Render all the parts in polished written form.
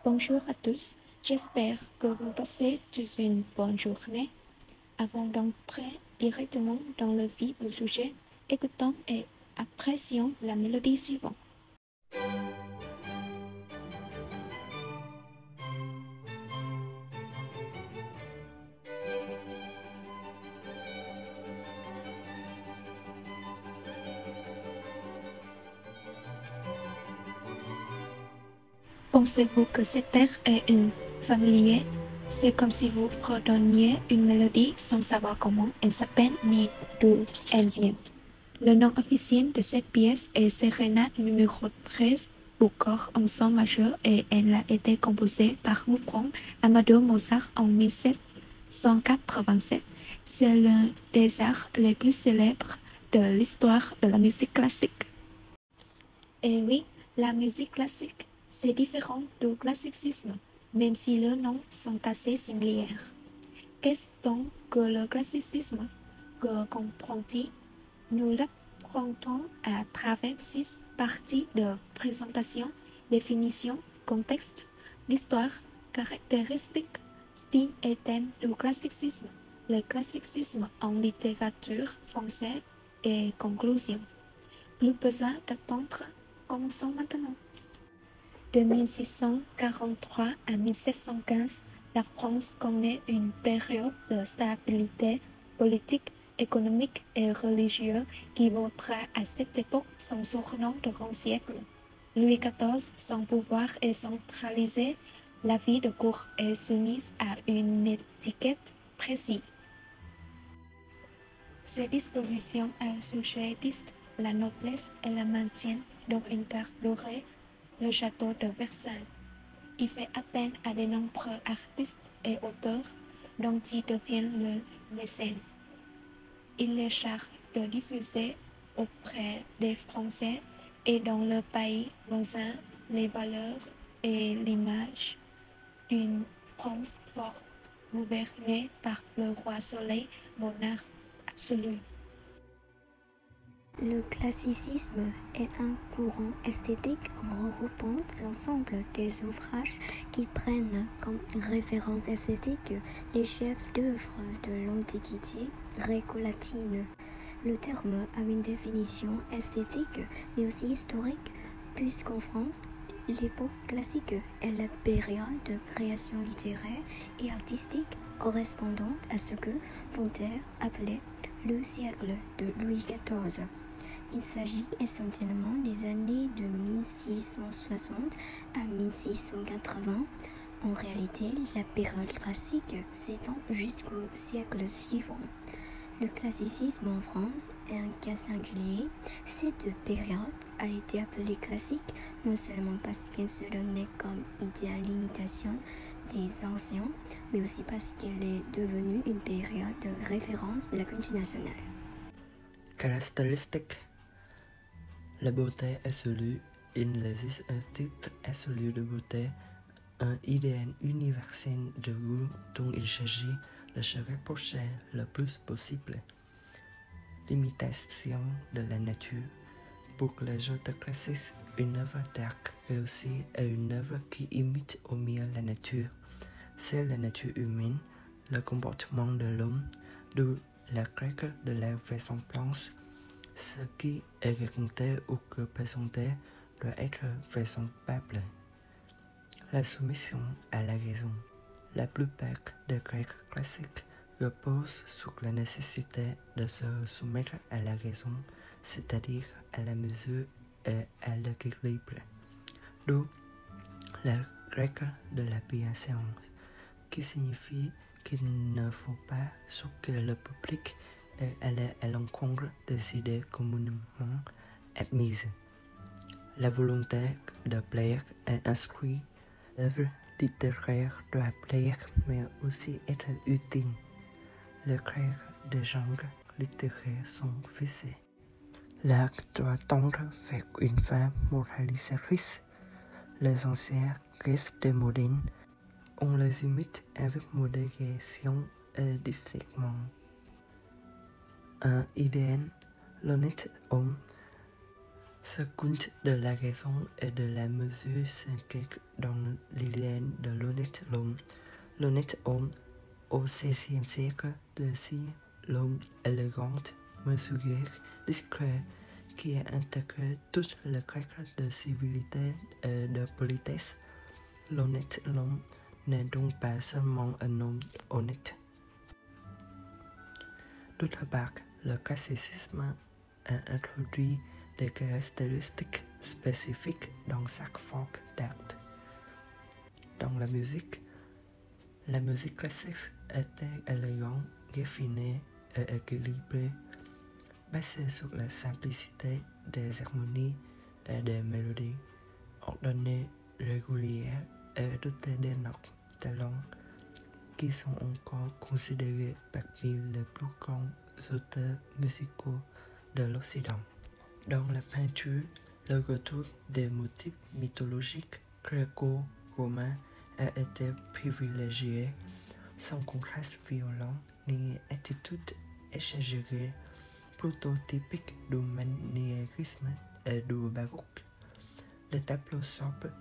Bonjour à tous, j'espère que vous passez tous une bonne journée. Avant d'entrer directement dans le vif du sujet, écoutons et apprécions la mélodie suivante. Pensez-vous que cet air est familier? C'est comme si vous redonniez une mélodie sans savoir comment elle s'appelle ni d'où elle vient. Le nom officiel de cette pièce est Sérénade numéro 13 pour corps en son majeur et elle a été composée par Wolfgang Amadeus Mozart en 1787. C'est l'un des arts les plus célèbres de l'histoire de la musique classique. Et oui, la musique classique, c'est différent du classicisme, même si leurs noms sont assez similaires. Qu'est-ce donc que le classicisme? Que comprend-il? Nous l'apprenons à travers 6 parties de présentation, définition, contexte, l'histoire, caractéristiques, style et thème du classicisme, le classicisme en littérature française et conclusion. Plus besoin d'attendre, commençons maintenant. De 1643 à 1715, la France connaît une période de stabilité politique, économique et religieuse qui vaudra à cette époque son surnom de grand siècle. Louis XIV, son pouvoir est centralisé, la vie de cour est soumise à une étiquette précise. Ces dispositions assujettissent la noblesse et la maintiennent dans une garde dorée, le château de Versailles. Il fait appel à de nombreux artistes et auteurs dont il devient le mécène. Il les charge de diffuser auprès des Français et dans le pays voisin les valeurs et l'image d'une France forte gouvernée par le roi Soleil, monarque absolu. Le classicisme est un courant esthétique regroupant l'ensemble des ouvrages qui prennent comme référence esthétique les chefs d'œuvre de l'Antiquité gréco-latine. Le terme a une définition esthétique mais aussi historique, puisqu'en France, l'époque classique est la période de création littéraire et artistique correspondante à ce que Voltaire appelait le siècle de Louis XIV. Il s'agit essentiellement des années de 1660 à 1680. En réalité, la période classique s'étend jusqu'au siècle suivant. Le classicisme en France est un cas singulier. Cette période a été appelée classique non seulement parce qu'elle se donnait comme idéal l'imitation des anciens, mais aussi parce qu'elle est devenue une période de référence de la culture nationale. Caractéristiques. La beauté absolue, il existe un type absolu de beauté, un idéal universel de goût dont il s'agit de se rapprocher le plus possible. L'imitation de la nature. Pour les auteurs classiques, une œuvre d'art réussie est une œuvre qui imite au mieux la nature. C'est la nature humaine, le comportement de l'homme, d'où la règle de la vraisemblance. Ce qui est raconté ou représenté doit être vraisemblable. La soumission à la raison. La plupart des Grecs classiques reposent sur la nécessité de se soumettre à la raison, c'est-à-dire à la mesure et à l'équilibre. D'où la règle de la bienséance, qui signifie qu'il ne faut pas choquer le public et aller à l'encontre des idées communément admises. La volonté de plaire est inscrite. L'œuvre littéraire doit plaire mais aussi être utile. Les règles des genres littéraires sont fixées. L'art doit tendre vers une femme moralisatrice. Les anciens restent des modernes. On les imite avec modération et discernement. Un idéal, l'honnête homme, Ce conte de la raison et de la mesure s'inscrit dans l'Iliade de l'honnête homme. L'honnête homme, au XVIe siècle, décrit l'homme élégant, mesuré, discret, qui a intégré toutes les règles de civilité et de politesse. L'honnête homme n'est donc pas seulement un homme honnête. D'autre part, le classicisme a introduit des caractéristiques spécifiques dans chaque forme d'art. Dans la musique classique était élégante, raffinée et équilibrée, basée sur la simplicité des harmonies et des mélodies, ordonnées, régulières et dotées des notes de langue qui sont encore considérées parmi les plus grands auteurs musicaux de l'Occident. Dans la peinture, le retour des motifs mythologiques gréco-romains a été privilégié, sans contraste violent ni attitude exagérée, plutôt typique du maniérisme et du baroque. Les tableaux sobres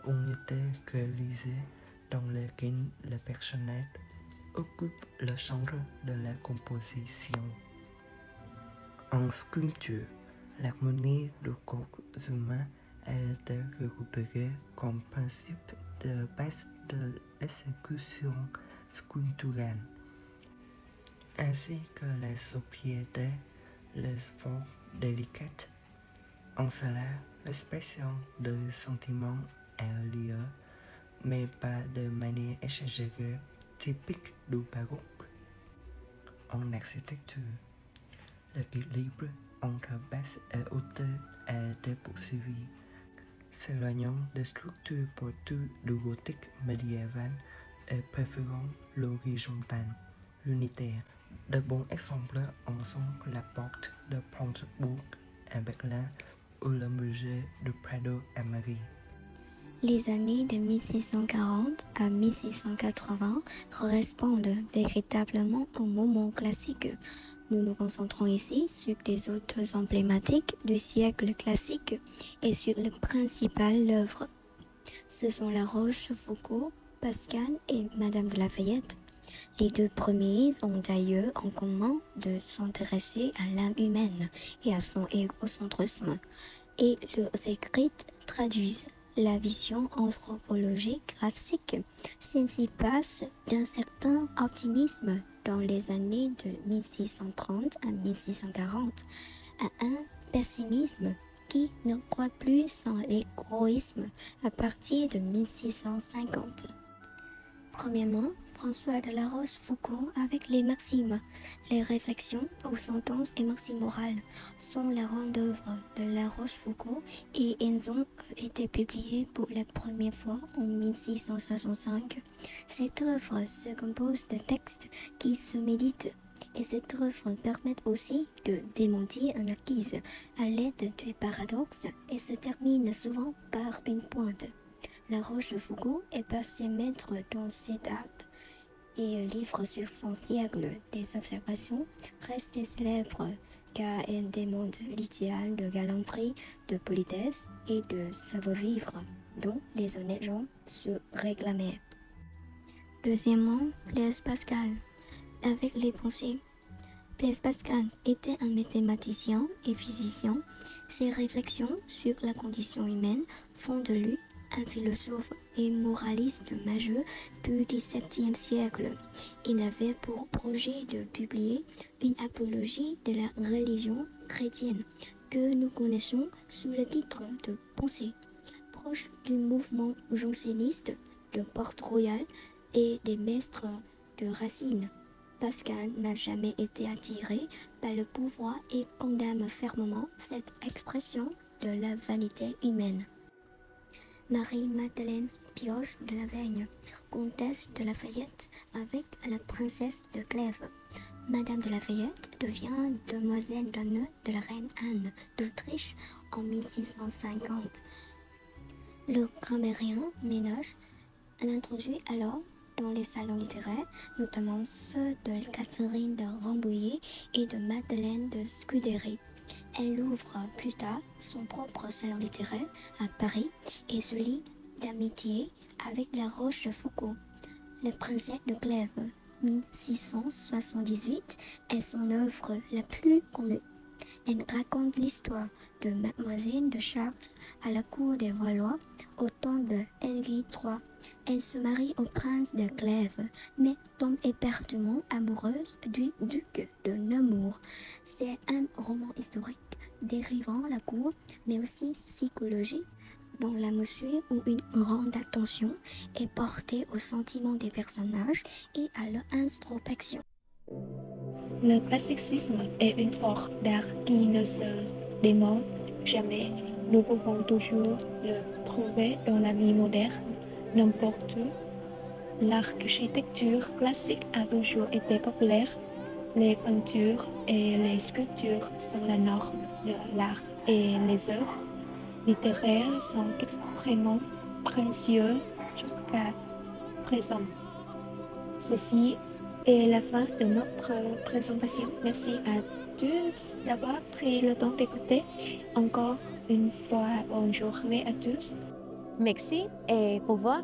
ont été réalisés dans lesquels les personnages occupent le centre de la composition. En sculpture, l'harmonie du corps humain a été récupérée comme principe de base de l'exécution sculpturale, ainsi que les sobriétés, les formes délicates. En cela, l'expression des sentiments a lieu, mais pas de manière exagérée, typique du baroque. En architecture, l'équilibre entre basse et hauteur a été poursuivi, s'éloignant des structures porteuses du gothique médiéval et préférant l'horizontal, l'unitaire. De bons exemples en sont la porte de Brandebourg à Berlin ou le musée du Prado à Paris. Les années de 1640 à 1680 correspondent véritablement au moment classique. Nous nous concentrons ici sur les auteurs emblématiques du siècle classique et sur les principales œuvres. Ce sont La Rochefoucauld, Pascal et Madame de Lafayette. Les deux premiers ont d'ailleurs en commun de s'intéresser à l'âme humaine et à son égocentrisme, et leurs écrits traduisent la vision anthropologique classique. Celle-ci passe d'un certain optimisme dans les années de 1630 à 1640 à un pessimisme qui ne croit plus en l'égoïsme à partir de 1650. Premièrement, François de La Rochefoucauld avec les maximes. Les réflexions aux sentences et maximes morales sont la grande œuvre de La Rochefoucauld et elles ont été publiées pour la première fois en 1665. Cette œuvre se compose de textes qui se méditent et cette œuvre permet aussi de démentir un acquise à l'aide du paradoxe et se termine souvent par une pointe. La Rochefoucauld est passé maître dans cet acte et livre sur son siècle des observations reste célèbre car elle démontre l'idéal de galanterie, de politesse et de savoir-vivre dont les honnêtes gens se réclamaient. Deuxièmement, Blaise Pascal avec les pensées. Blaise Pascal était un mathématicien et physicien. Ses réflexions sur la condition humaine font de lui un philosophe et moraliste majeur du XVIIe siècle. Il avait pour projet de publier une apologie de la religion chrétienne que nous connaissons sous le titre de Pensée. Proche du mouvement janséniste de Port-Royal et des maîtres de Racine, Pascal n'a jamais été attiré par le pouvoir et condamne fermement cette expression de la vanité humaine. Marie-Madeleine Pioche de la Veigne, comtesse de Lafayette avec la princesse de Clèves. Madame de Lafayette devient demoiselle d'honneur de la reine Anne d'Autriche en 1650. Le grammairien Ménage l'introduit alors dans les salons littéraires, notamment ceux de Catherine de Rambouillet et de Madeleine de Scudéry. Elle ouvre plus tard son propre salon littéraire à Paris et se lie d'amitié avec la Rochefoucauld. La princesse de Clèves, 1678, est son œuvre la plus connue. Elle raconte l'histoire de Mademoiselle de Chartres à la cour des Valois au temps de Henri III. Elle se marie au prince de Clèves, mais tombe éperdument amoureuse du duc de Nemours. C'est un roman historique dérivant la cour, mais aussi psychologique, dans la mesure où une grande attention est portée aux sentiments des personnages et à leur introspection. Le classicisme est une forme d'art qui ne se démode jamais. Nous pouvons toujours le trouver dans la vie moderne, n'importe où. L'architecture classique a toujours été populaire. Les peintures et les sculptures sont la norme de l'art et les œuvres littéraires sont extrêmement précieuses jusqu'à présent. Ceci est la fin de notre présentation. Merci à tous d'avoir pris le temps d'écouter. Encore une fois, bonne journée à tous. Merci et au revoir.